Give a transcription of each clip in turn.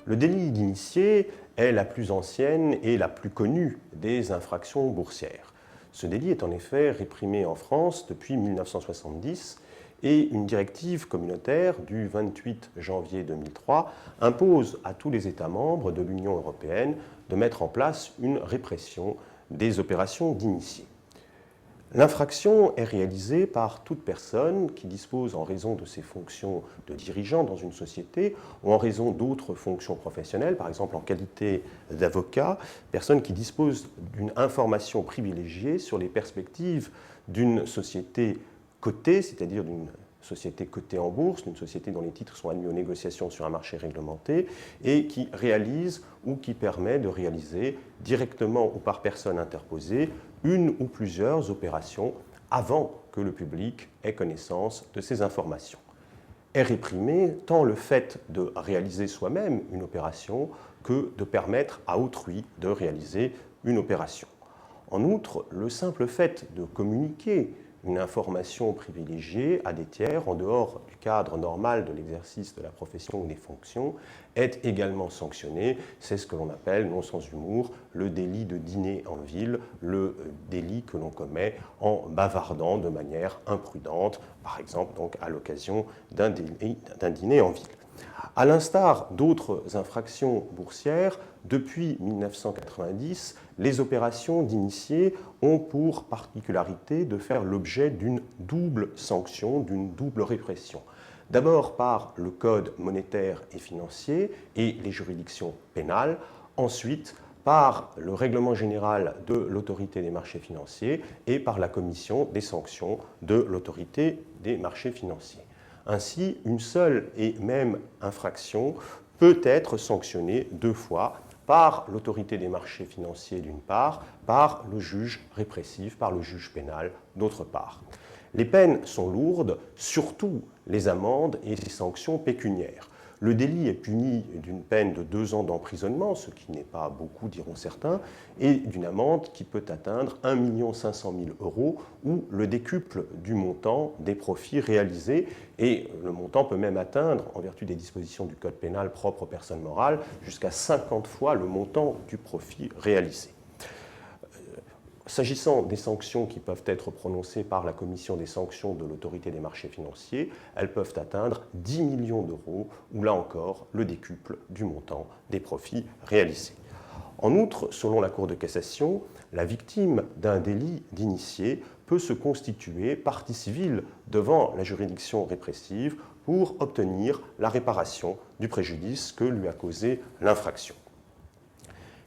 Le délit d'initié est la plus ancienne et la plus connue des infractions boursières. Ce délit est en effet réprimé en France depuis 1970 et une directive communautaire du 28 janvier 2003 impose à tous les États membres de l'Union européenne de mettre en place une répression des opérations d'initiés. L'infraction est réalisée par toute personne qui dispose, en raison de ses fonctions de dirigeant dans une société ou en raison d'autres fonctions professionnelles, par exemple en qualité d'avocat, personne qui dispose d'une information privilégiée sur les perspectives d'une société cotée, c'est-à-dire d'une société cotée en bourse, d'une société dont les titres sont admis aux négociations sur un marché réglementé et qui réalise ou qui permet de réaliser directement ou par personne interposée une ou plusieurs opérations avant que le public ait connaissance de ces informations. Est réprimé tant le fait de réaliser soi-même une opération que de permettre à autrui de réaliser une opération. En outre, le simple fait de communiquer une information privilégiée à des tiers en dehors du cadre normal de l'exercice de la profession ou des fonctions est également sanctionné. C'est ce que l'on appelle, non sans humour, le délit de dîner en ville, le délit que l'on commet en bavardant de manière imprudente, par exemple donc à l'occasion d'un dîner en ville. À l'instar d'autres infractions boursières, depuis 1990, les opérations d'initiés ont pour particularité de faire l'objet d'une double sanction, d'une double répression. D'abord par le Code monétaire et financier et les juridictions pénales, ensuite par le règlement général de l'autorité des marchés financiers et par la commission des sanctions de l'autorité des marchés financiers. Ainsi, une seule et même infraction peut être sanctionnée deux fois par l'autorité des marchés financiers d'une part, par le juge répressif, par le juge pénal d'autre part. Les peines sont lourdes, surtout les amendes et les sanctions pécuniaires. Le délit est puni d'une peine de 2 ans d'emprisonnement, ce qui n'est pas beaucoup, diront certains, et d'une amende qui peut atteindre 1 500 000 € ou le décuple du montant des profits réalisés. Et le montant peut même atteindre, en vertu des dispositions du Code pénal propre aux personnes morales, jusqu'à 50 fois le montant du profit réalisé. S'agissant des sanctions qui peuvent être prononcées par la commission des sanctions de l'autorité des marchés financiers, elles peuvent atteindre 10 millions d'euros, ou là encore le décuple du montant des profits réalisés. En outre, selon la Cour de cassation, la victime d'un délit d'initié peut se constituer partie civile devant la juridiction répressive pour obtenir la réparation du préjudice que lui a causé l'infraction.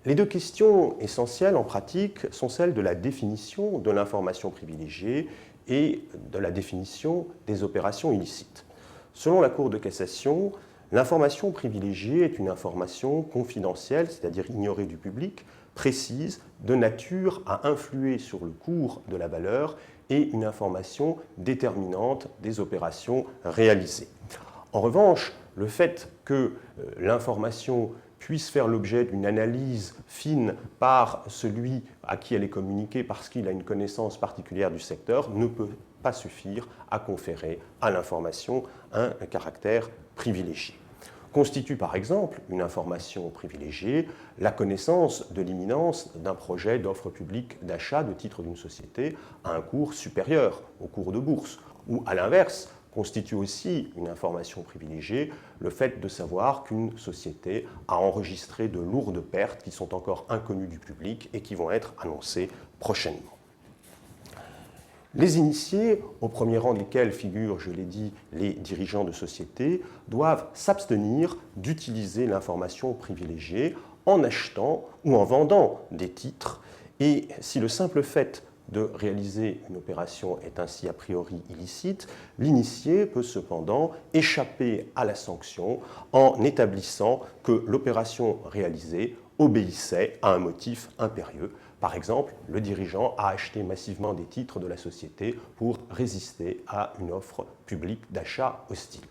Les deux questions essentielles en pratique sont celles de la définition de l'information privilégiée et de la définition des opérations illicites. Selon la Cour de cassation, l'information privilégiée est une information confidentielle, c'est-à-dire ignorée du public, précise, de nature à influer sur le cours de la valeur et une information déterminante des opérations réalisées. En revanche, le fait que l'information puisse faire l'objet d'une analyse fine par celui à qui elle est communiquée parce qu'il a une connaissance particulière du secteur ne peut pas suffire à conférer à l'information un caractère privilégié. Constitue par exemple une information privilégiée la connaissance de l'imminence d'un projet d'offre publique d'achat de titres d'une société à un cours supérieur au cours de bourse, ou à l'inverse, constitue aussi une information privilégiée le fait de savoir qu'une société a enregistré de lourdes pertes qui sont encore inconnues du public et qui vont être annoncées prochainement. Les initiés, au premier rang desquels figurent, je l'ai dit, les dirigeants de société, doivent s'abstenir d'utiliser l'information privilégiée en achetant ou en vendant des titres. Et si le simple fait de réaliser une opération est ainsi a priori illicite, l'initié peut cependant échapper à la sanction en établissant que l'opération réalisée obéissait à un motif impérieux. Par exemple, le dirigeant a acheté massivement des titres de la société pour résister à une offre publique d'achat hostile.